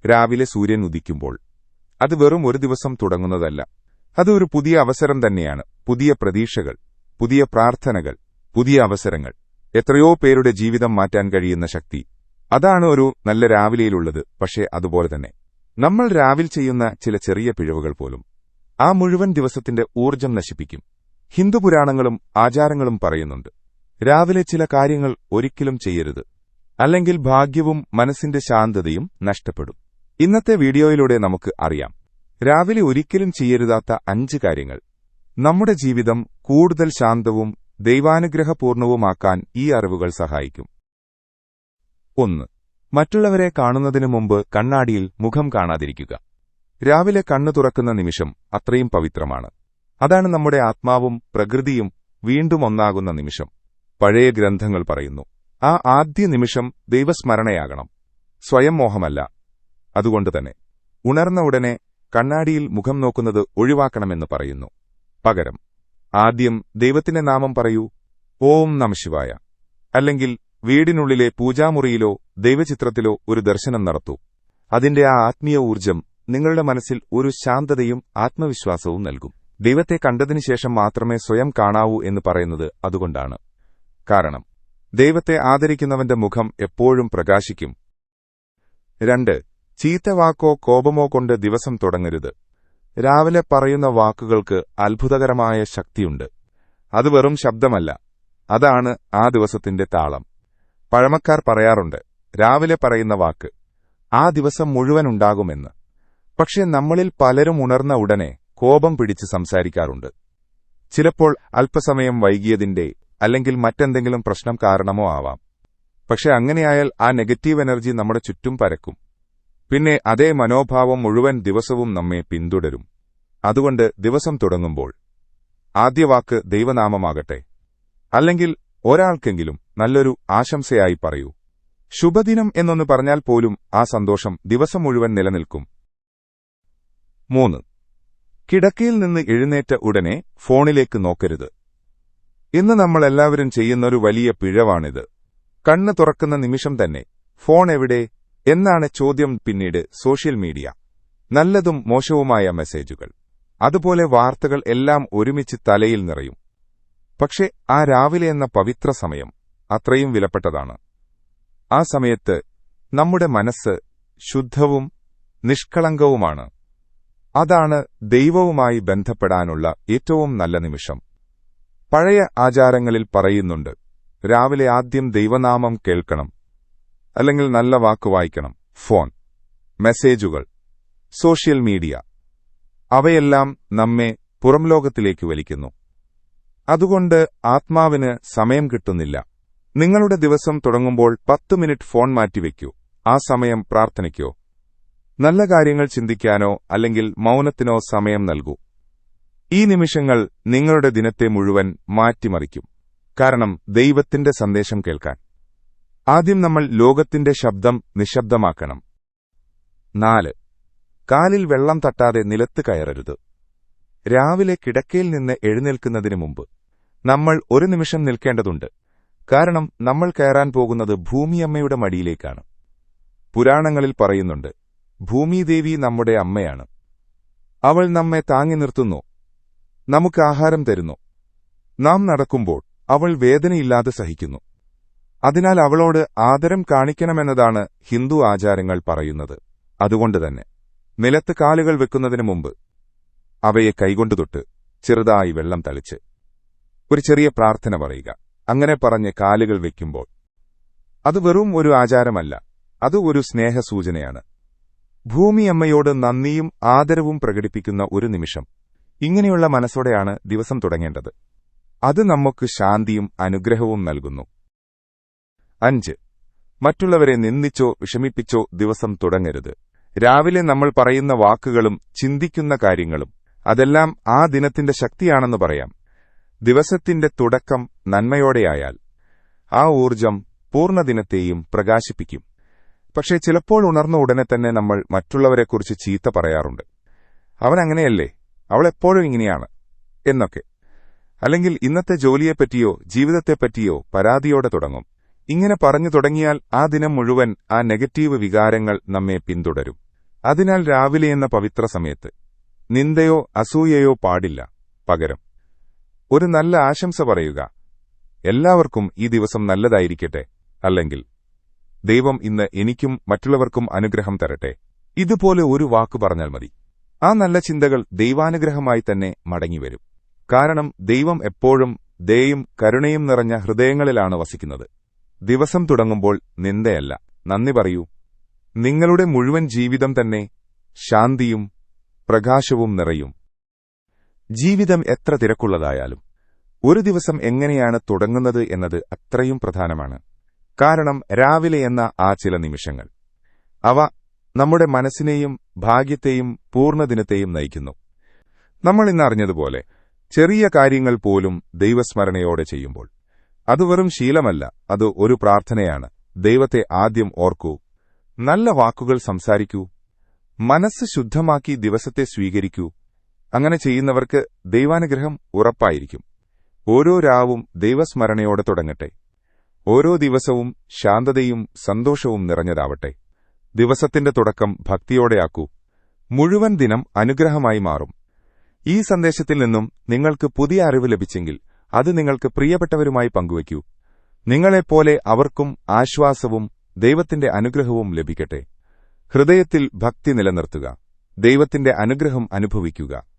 രാവിലെ സൂര്യൻ ഉദിക്കുമ്പോൾ. അത് വെറും ഒരു ദിവസം തുടങ്ങുന്നതല്ല. അത് ഒരു പുതിയ അവസരം തന്നെയാണ്. പുതിയ പ്രതീക്ഷകൾ, പുതിയ പ്രാർത്ഥനകൾ, പുതിയ അവസരങ്ങൾ. എത്രയോ പേരുടെ ജീവിതം മാറ്റാൻ കഴിയുന്ന ശക്തി അതാണ് ഒരു നല്ല രാവിലെയിലുള്ളത്. പക്ഷേ അതുപോലെ തന്നെ നമ്മൾ രാവിലെ ചെയ്യുന്ന ചില ചെറിയ പിഴവുകൾ പോലും ആ മുഴുവൻ ദിവസത്തിന്റെ ഊർജ്ജം നശിപ്പിക്കും. ഹിന്ദു പുരാണങ്ങളും ആചാരങ്ങളും പറയുന്നുണ്ട്, രാവിലെ ചില കാര്യങ്ങൾ ഒരിക്കലും ചെയ്യരുത്, അല്ലെങ്കിൽ ഭാഗ്യവും മനസ്സിന്റെ ശാന്തതയും നഷ്ടപ്പെടും. ഇന്നത്തെ വീഡിയോയിലൂടെ നമുക്ക് അറിയാം രാവിലെ ഒരിക്കലും ചെയ്യരുതാത്ത 5 കാര്യങ്ങൾ. നമ്മുടെ ജീവിതം കൂടുതൽ ശാന്തവും ദൈവാനുഗ്രഹപൂർണവുമാക്കാൻ ഈ അറിവുകൾ സഹായിക്കും. 1. മറ്റുള്ളവരെ കാണുന്നതിനു മുമ്പ് കണ്ണാടിയിൽ മുഖം കാണാതിരിക്കുക. രാവിലെ കണ്ണു തുറക്കുന്ന നിമിഷം അത്രയും പവിത്രമാണ്. അതാണ് നമ്മുടെ ആത്മാവും പ്രകൃതിയും വീണ്ടും ഒന്നാകുന്ന നിമിഷം. പഴയ ഗ്രന്ഥങ്ങൾ പറയുന്നു, ആ ആദ്യ നിമിഷം ദൈവസ്മരണയാകണം, സ്വയം മോഹമല്ല. അതുകൊണ്ടുതന്നെ ഉണർന്ന ഉടനെ കണ്ണാടിയിൽ മുഖം നോക്കുന്നത് ഒഴിവാക്കണമെന്ന് പറയുന്നു. പകരം ആദ്യം ദൈവത്തിന്റെ നാമം പറയൂ. ഓം നമഃശിവായ. അല്ലെങ്കിൽ വീടിനുള്ളിലെ പൂജാമുറിയിലോ ദൈവചിത്രത്തിലോ ഒരു ദർശനം നടത്തൂ. അതിന്റെ ആ ആത്മീയ ഊർജ്ജം നിങ്ങളുടെ മനസ്സിൽ ഒരു ശാന്തതയും ആത്മവിശ്വാസവും നൽകും. ദൈവത്തെ കണ്ടതിനുശേഷം മാത്രമേ സ്വയം കാണാവൂ എന്ന് പറയുന്നത് അതുകൊണ്ടാണ്. കാരണം ദൈവത്തെ ആദരിക്കുന്നവന്റെ മുഖം എപ്പോഴും പ്രകാശിക്കും. 2. ചീത്ത വാക്കോ കോപമോ കൊണ്ട് ദിവസം തുടങ്ങരുത്. രാവിലെ പറയുന്ന വാക്കുകൾക്ക് അത്ഭുതകരമായ ശക്തിയുണ്ട്. അത് വെറും ശബ്ദമല്ല, അതാണ് ആ ദിവസത്തിന്റെ താളം. പഴമക്കാർ പറയാറുണ്ട്, രാവിലെ പറയുന്ന വാക്ക് ആ ദിവസം മുഴുവൻ ഉണ്ടാകുമെന്ന്. പക്ഷേ നമ്മളിൽ പലരും ഉണർന്ന ഉടനെ കോപം പിടിച്ച് സംസാരിക്കാറുണ്ട്. ചിലപ്പോൾ അല്പസമയം വൈകിയതിന്റെ അല്ലെങ്കിൽ മറ്റെന്തെങ്കിലും പ്രശ്നം കാരണമോ ആവാം. പക്ഷെ അങ്ങനെയായാൽ ആ നെഗറ്റീവ് എനർജി നമ്മുടെ ചുറ്റും പരക്കും. പിന്നെ അതേ മനോഭാവം മുഴുവൻ ദിവസവും നമ്മെ പിന്തുടരും. അതുകൊണ്ട് ദിവസം തുടങ്ങുമ്പോൾ ആദ്യ വാക്ക് ദൈവനാമമാകട്ടെ. അല്ലെങ്കിൽ ഒരാൾക്കെങ്കിലും നല്ലൊരു ആശംസയായി പറയൂ. ശുഭദിനം എന്നൊന്ന് പറഞ്ഞാൽ പോലും ആ സന്തോഷം ദിവസം മുഴുവൻ നിലനിൽക്കും. 3. കിടക്കയിൽ നിന്ന് എഴുന്നേറ്റ ഉടനെ ഫോണിലേക്ക് നോക്കരുത്. ഇന്ന് നമ്മളെല്ലാവരും ചെയ്യുന്നൊരു വലിയ പിഴവാണിത്. കണ്ണ് തുറക്കുന്ന നിമിഷം തന്നെ ഫോൺ എവിടെ എന്നാണ് ചോദ്യം. പിന്നീട് സോഷ്യൽ മീഡിയ, നല്ലതും മോശവുമായ മെസ്സേജുകൾ, അതുപോലെ വാർത്തകൾ എല്ലാം ഒരുമിച്ച് തലയിൽ നിറയും. പക്ഷെ ആ രാവിലെ എന്ന പവിത്ര സമയം അത്രയും വിലപ്പെട്ടതാണ്. ആ സമയത്ത് നമ്മുടെ മനസ്സ് ശുദ്ധവും നിഷ്കളങ്കവുമാണ്. അതാണ് ദൈവവുമായി ബന്ധപ്പെടാനുള്ള ഏറ്റവും നല്ല നിമിഷം. പഴയ ആചാരങ്ങളിൽ പറയുന്നുണ്ട്, രാവിലെ ആദ്യം ദൈവനാമം കേൾക്കണം, അല്ലെങ്കിൽ നല്ല വാക്ക് വായിക്കണം. ഫോൺ, മെസ്സേജുകൾ, സോഷ്യൽ മീഡിയ, അവയെല്ലാം നമ്മെ പുറംലോകത്തിലേക്ക് വലിക്കുന്നു. അതുകൊണ്ട് ആത്മാവിന് സമയം കിട്ടുന്നില്ല. നിങ്ങളുടെ ദിവസം തുടങ്ങുമ്പോൾ 10 മിനിറ്റ് ഫോൺ മാറ്റിവെക്കൂ. ആ സമയം പ്രാർത്ഥനയ്ക്കോ നല്ല കാര്യങ്ങൾ ചിന്തിക്കാനോ അല്ലെങ്കിൽ മൗനത്തിനോ സമയം നൽകൂ. ഈ നിമിഷങ്ങൾ നിങ്ങളുടെ ദിനത്തെ മുഴുവൻ മാറ്റിമറിക്കും. കാരണം ദൈവത്തിന്റെ സന്ദേശം കേൾക്കാൻ ആദ്യം നമ്മൾ ലോകത്തിന്റെ ശബ്ദം നിശബ്ദമാക്കണം. 4. കാലിൽ വെള്ളം തട്ടാതെ നിലത്ത് കയറരുത്. രാവിലെ കിടക്കയിൽ നിന്ന് എഴുന്നേൽക്കുന്നതിനു മുമ്പ് നമ്മൾ ഒരു നിമിഷം നിൽക്കേണ്ടതുണ്ട്. കാരണം നമ്മൾ കയറാൻ പോകുന്നത് ഭൂമിയമ്മയുടെ മടിയിലേക്കാണ്. പുരാണങ്ങളിൽ പറയുന്നുണ്ട്, ഭൂമിദേവി നമ്മുടെ അമ്മയാണ്. അവൾ നമ്മെ താങ്ങി നിർത്തുന്നു, നമുക്ക് ആഹാരം തരുന്നു. നാം നടക്കുമ്പോൾ അവൾ വേദനയില്ലാതെ സഹിക്കുന്നു. അതിനാൽ അവളോട് ആദരം കാണിക്കണമെന്നതാണ് ഹിന്ദു ആചാരങ്ങൾ പറയുന്നത്. അതുകൊണ്ടുതന്നെ നിലത്ത് കാലുകൾ വെക്കുന്നതിനു മുമ്പ് അവയെ കൈകൊണ്ടു തൊട്ട് ചെറുതായി വെള്ളം തളിച്ച് ഒരു ചെറിയ പ്രാർത്ഥന പറയുക. അങ്ങനെ പറഞ്ഞ് കാലുകൾ വയ്ക്കുമ്പോൾ അത് വെറും ഒരു ആചാരമല്ല, അത് ഒരു സ്നേഹസൂചനയാണ്. ഭൂമിയമ്മയോട് നന്ദിയും ആദരവും പ്രകടിപ്പിക്കുന്ന ഒരു നിമിഷം. ഇങ്ങനെയുള്ള മനസ്സോടെയാണ് ദിവസം തുടങ്ങേണ്ടത്. അത് നമുക്ക് ശാന്തിയും അനുഗ്രഹവും നൽകുന്നു. 5. മറ്റുള്ളവരെ നിന്ദിച്ചോ വിഷമിപ്പിച്ചോ ദിവസം തുടങ്ങരുത്. രാവിലെ നമ്മൾ പറയുന്ന വാക്കുകളും ചിന്തിക്കുന്ന കാര്യങ്ങളും അതെല്ലാം ആ ദിനത്തിന്റെ ശക്തിയാണെന്ന് പറയാം. ദിവസത്തിന്റെ തുടക്കം നന്മയോടെയായാൽ ആ ഊർജ്ജം പൂർണ്ണദിനത്തെയും പ്രകാശിപ്പിക്കും. പക്ഷേ ചിലപ്പോൾ ഉണർന്ന ഉടനെ തന്നെ നമ്മൾ മറ്റുള്ളവരെക്കുറിച്ച് ചീത്ത പറയാറുണ്ട്. അവനങ്ങനെയല്ലേ, അവളെപ്പോഴും ഇങ്ങനെയാണ് എന്നൊക്കെ. അല്ലെങ്കിൽ ഇന്നത്തെ ജോലിയെപ്പറ്റിയോ ജീവിതത്തെപ്പറ്റിയോ പരാതിയോടെ തുടങ്ങും. ഇങ്ങനെ പറഞ്ഞു തുടങ്ങിയാൽ ആ ദിനം മുഴുവൻ ആ നെഗറ്റീവ് വികാരങ്ങൾ നമ്മെ പിന്തുടരും. അതിനാൽ രാവിലെ എന്ന പവിത്ര സമയത്ത് നിന്ദയോ അസൂയയോ പാടില്ല. പകരം ഒരു നല്ല ആശംസ പറയുക. എല്ലാവർക്കും ഈ ദിവസം നല്ലതായിരിക്കട്ടെ, അല്ലെങ്കിൽ ദൈവം ഇന്ന് എനിക്കും മറ്റുള്ളവർക്കും അനുഗ്രഹം തരട്ടെ. ഇതുപോലെ ഒരു വാക്കു പറഞ്ഞാൽ മതി. ആ നല്ല ചിന്തകൾ ദൈവാനുഗ്രഹമായി തന്നെ മടങ്ങിവരും. കാരണം ദൈവം എപ്പോഴും ദയയും കരുണയും നിറഞ്ഞ ഹൃദയങ്ങളിലാണ് വസിക്കുന്നത്. ദിവസം തുടങ്ങുമ്പോൾ നിന്ദയല്ല, നന്ദി പറയൂ. നിങ്ങളുടെ മുഴുവൻ ജീവിതം തന്നെ ശാന്തിയും പ്രകാശവും നിറയും. ജീവിതം എത്ര തിരക്കുള്ളതായാലും ഒരു ദിവസം എങ്ങനെയാണ് തുടങ്ങുന്നത് എന്നത് അത്രയും പ്രധാനമാണ്. കാരണം രാവിലെ എന്ന ആ ചില നിമിഷങ്ങൾ, അവ നമ്മുടെ മനസ്സിനെയും ഭാഗ്യത്തെയും പൂർണ്ണദിനത്തെയും നയിക്കുന്നു. നമ്മൾ ഇന്നറിഞ്ഞതുപോലെ ചെറിയ കാര്യങ്ങൾ പോലും ദൈവസ്മരണയോടെ ചെയ്യുമ്പോൾ അത് വെറും ശീലമല്ല, അത് ഒരു പ്രാർത്ഥനയാണ്. ദൈവത്തെ ആദ്യം ഓർക്കൂ, നല്ല വാക്കുകൾ സംസാരിക്കൂ, മനസ്സ് ശുദ്ധമാക്കി ദിവസത്തെ സ്വീകരിക്കൂ. അങ്ങനെ ചെയ്യുന്നവർക്ക് ദൈവാനുഗ്രഹം ഉറപ്പായിരിക്കും. ഓരോ രാവും ദൈവസ്മരണയോടെ തുടങ്ങട്ടെ. ഓരോ ദിവസവും ശാന്തതയും സന്തോഷവും നിറഞ്ഞതാവട്ടെ. ദിവസത്തിന്റെ തുടക്കം ഭക്തിയോടെയാക്കൂ. മുഴുവൻ ദിനം അനുഗ്രഹമായി മാറും. ഈ സന്ദേശത്തിൽ നിന്നും നിങ്ങൾക്ക് പുതിയ അറിവ് ലഭിച്ചെങ്കിൽ അത് നിങ്ങൾക്ക് പ്രിയപ്പെട്ടവരുമായി പങ്കുവയ്ക്കൂ. നിങ്ങളെപ്പോലെ അവർക്കും ആശ്വാസവും ദൈവത്തിന്റെ അനുഗ്രഹവും ലഭിക്കട്ടെ. ഹൃദയത്തിൽ ഭക്തി നിലനിർത്തുക. ദൈവത്തിന്റെ അനുഗ്രഹം അനുഭവിക്കുക.